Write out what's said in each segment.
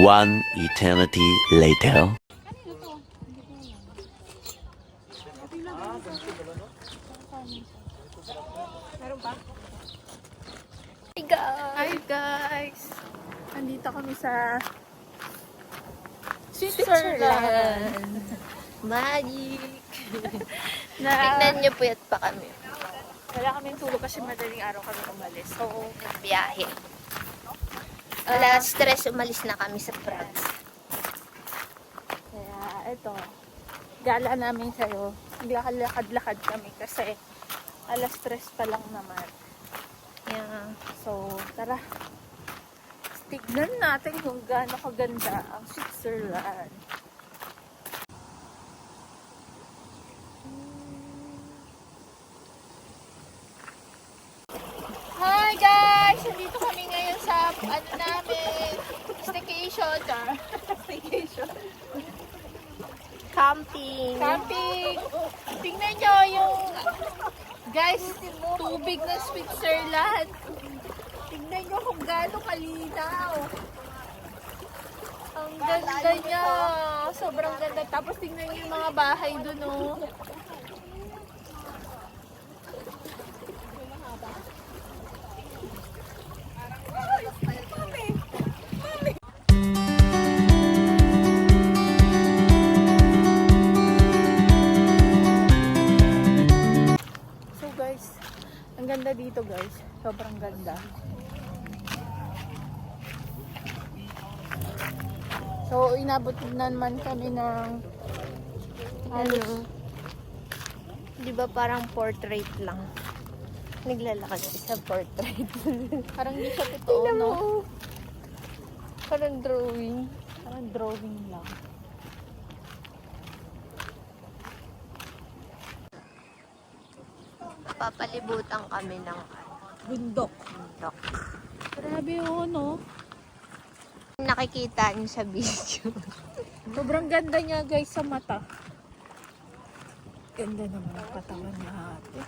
One eternity later. Hi guys! Nandito kami sa Switzerland. Magic! Na, Tignan niyo puyat pa kami. wala kaming tulog kasi madaling araw kami umalis. So, Biyahe. Wala stress, umalis na kami sa France. kaya ito, gala namin sa'yo. Lakad-lakad kami kasi alas 3 pa lang naman. Yeah. So, tara. Tignan natin kung gaano kaganda ang Switzerland. Hi guys! Nandito kami ngayon sa ano namin, staycation. Staycation. Camping. Camping. Tingnan nyo yung guys, tubig ng Switzerland. Tingnan nyo kung gaano kalinaw. Ang ganda niya. Sobrang ganda. Tapos tingnan nyo yung mga bahay dun, oh. So guys, ang ganda dito guys. Sobrang ganda. So inabot na naman kami ng Ano? Di ba parang portrait lang? Naglalakad siya sa portrait. parang hindi siya totoo, no? Parang drawing. Parang drawing lang. Papalibutan kami ng Bundok. bundok. Grabe yun, no? Nakikita niyo sa video. Sobrang ganda niya guys sa mata. Ganda naman ang katawan niya ate.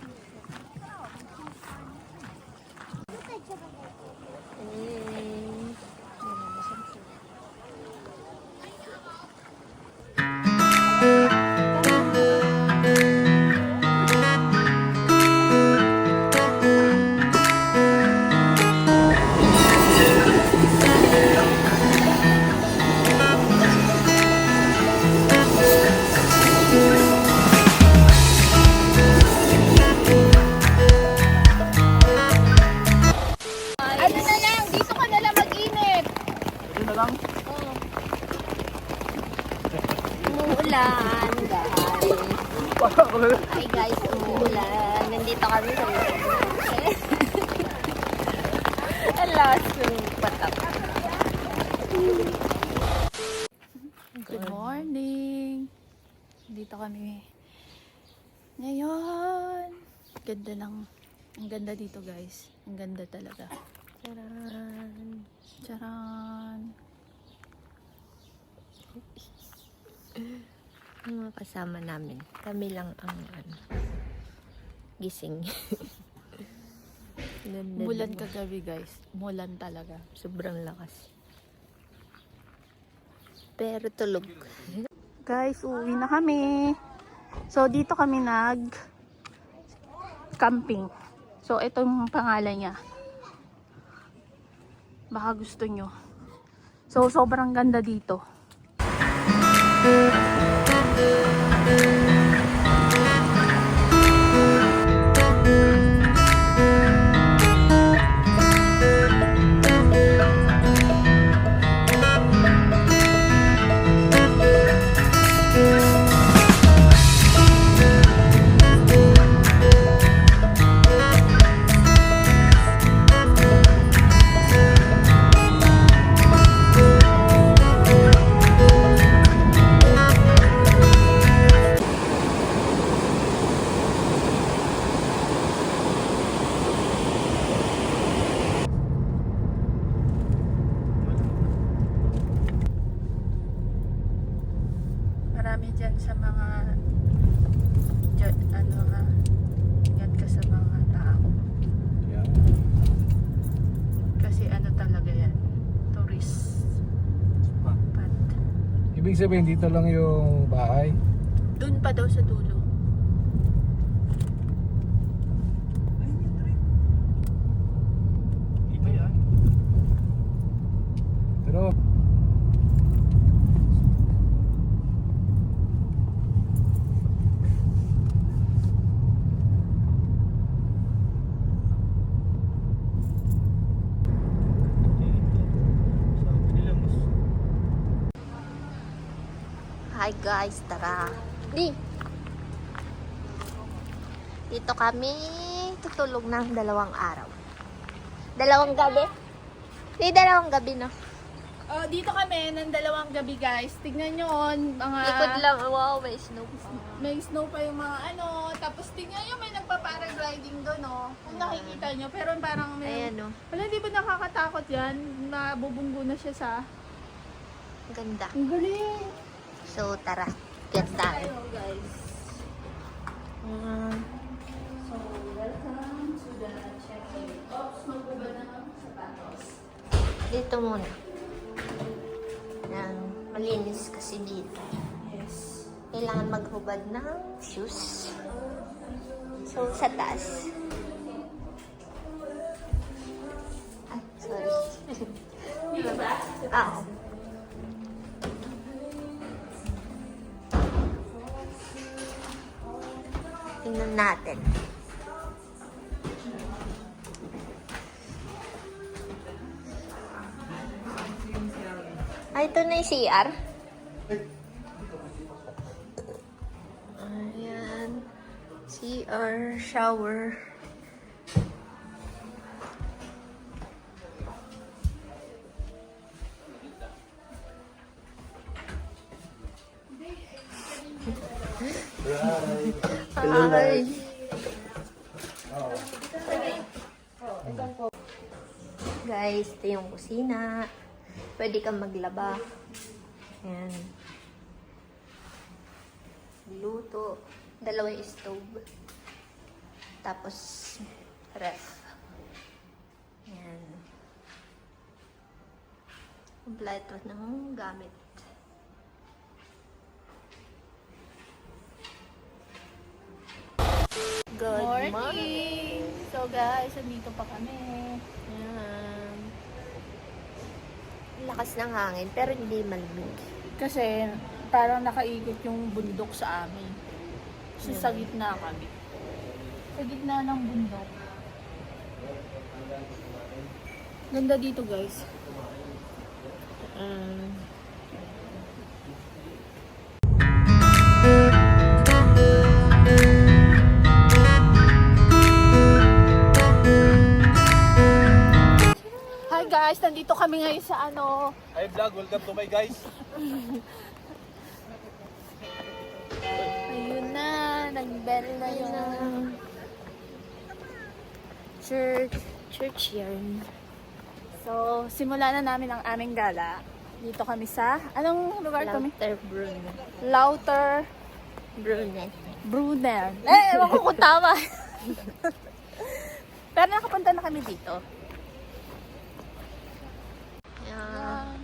Ano na lang, dito ka na lang mag-init. Ito na lang. Umuulan, guys. Hi guys, umuulan. Nandito kami sa Alas, patak. Good morning. Dito kami ngayon. Ganda ng, ang ganda dito guys. Ang ganda talaga. Charan. Charan. Ang mga kasama namin. Kami lang ang gising. Ganda Mulan din. kagabi guys. Mulan talaga. Sobrang lakas. Pero tulog. Guys, uwi na kami. So, dito kami camping. So, ito yung pangalan niya. Baka gusto nyo. So, sobrang ganda dito. Marami dyan sa mga ingat ka sa mga tao. Kasi ano talaga yan, tourist. Ibig sabihin dito lang yung bahay. Doon pa daw sa dulo. Iba yan. Pero Hi guys, tara. Dito kami tutulog ng 2 araw. 2 gabi? Di 2 gabi, no? Oh, dito kami ng 2 gabi, guys. Tignan nyo, mga... Likod lang. Wow, may snow. May snow pa yung mga ano. Tapos tignan nyo, may nagpa-paragliding doon, oh. Kung nakikita nyo. Pero parang may... Ayan, no? Wala, di ba nakakatakot yan? Nabubunggo na siya sa... Ganda. Ang galing! So, tara. Get tayo. Hello, guys. So, welcome to the check-in. Oops, magbaba na ng sapatos. Dito muna. Nang malinis kasi dito. Yes. Kailangan maghubad ng shoes. So, sa taas. Ay, sorry. Dito ba? Ah. Tingnan natin. Ay, ito na yung CR. Ayan. CR, shower. Hi. Guys, ito yung kusina. Pwede kang maglaba. Ayan. Luto. 2 yung stove. Tapos, ref. Ayan. Kompleto ng gamit. Good morning! So guys, andito pa kami. Ayan. Lakas ng hangin, pero hindi malamig. Kasi parang nakaikot yung bundok sa amin. So, sa gitna kami. Sa gitna ng bundok. Ganda dito, guys. Hi guys, nandito kami ngayon sa ano. Hi vlog, welcome to my guys. Ayun na, nag-bell na yung church yarn. So, simulan na namin ang aming gala. Dito kami sa, anong lugar kami? Lauter Brunner. Lauter Brunner. Brunner. Ewan ko kung tama. Pero nakapunta na kami dito. Ayan.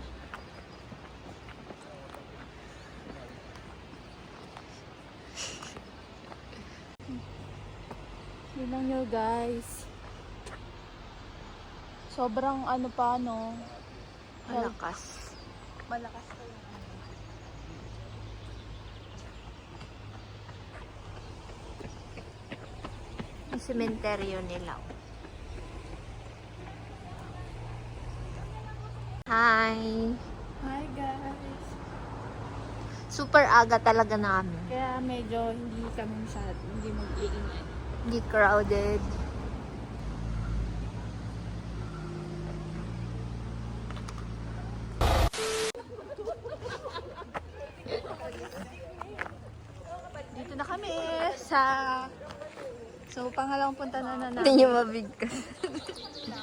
Yun lang nyo guys. Sobrang ano pa no. Malakas. Malakas pa yun. Yung sementeryo nila. Hi! Hi guys. Super aga talaga namin. Kaya medyo hindi kami masyado, hindi mag-iingay. Hindi crowded. Dito na kami sa... So, pangalawang punta na Hindi namin. nyo mabigkas.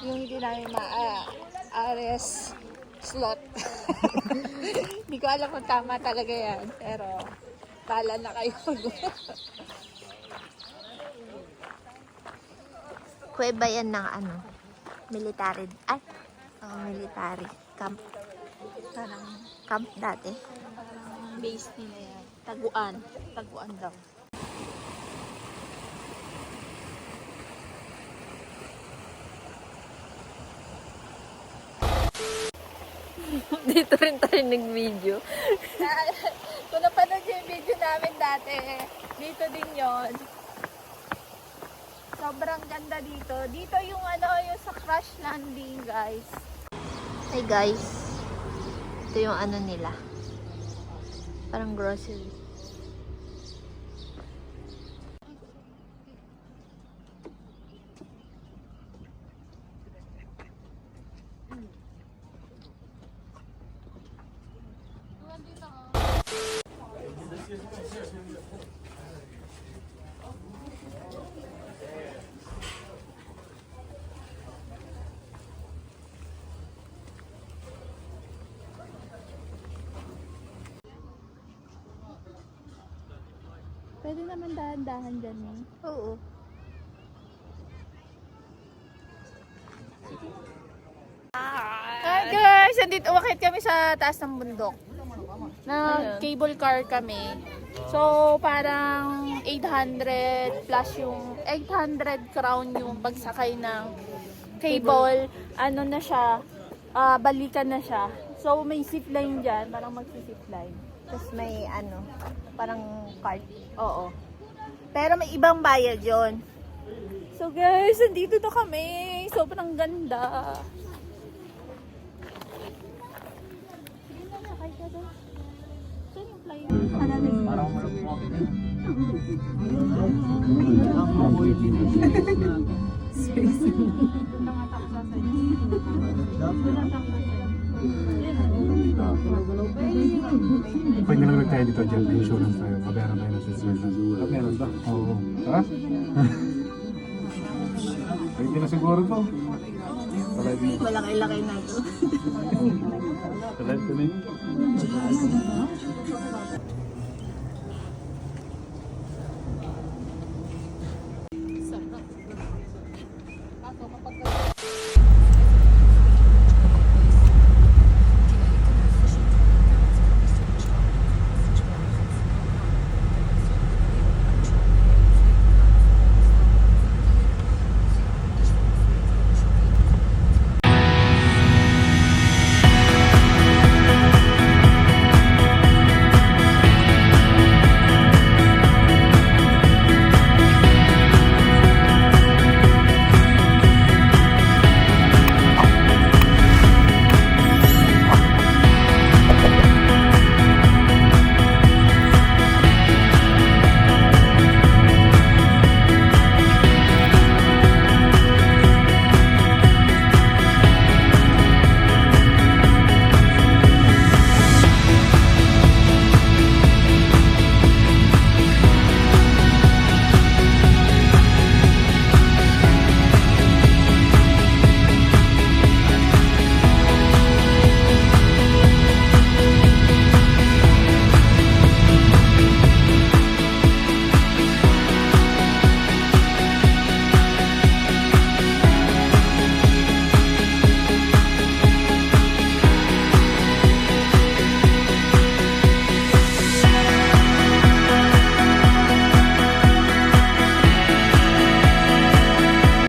Yung hindi namin Ares slot. Hindi ko alam kung tama talaga yan. Pero, pala na kayo. Kuweba yan ng ano, military. Ay, military. Camp. Parang, Camp dati. base nila yan. Taguan. Taguan daw. Dito rin tayo nag-video. Kung napanood yung video namin dati, dito din yon. Sobrang ganda dito. Dito yung yung sa crash landing, guys. Hey guys. Ito yung ano nila. Parang grocery. Pwede naman dahan-dahan dyan eh. Oo. Hi guys! Andito, umakit kami sa taas ng bundok. Cable car kami. So, parang 800 plus yung 800 crown yung pagsakay ng cable. Ano na siya, balikan na siya. So, may zip line dyan. Parang magsi-zip line. Tapos may ano, parang cart. Oo. Pero may ibang bayad yon. So guys, andito na kami. Sobrang ganda. Sige na, sakay ka doon. Saan yung fly? Parang malapit. Pwede naman tayo dito dyan, may insurance tayo. Kabayaran tayo ng Switzerland. Meron ba? Oo. Tara? Pwede na siguro to. Malaki-laki na ito. Kalad ko na yun.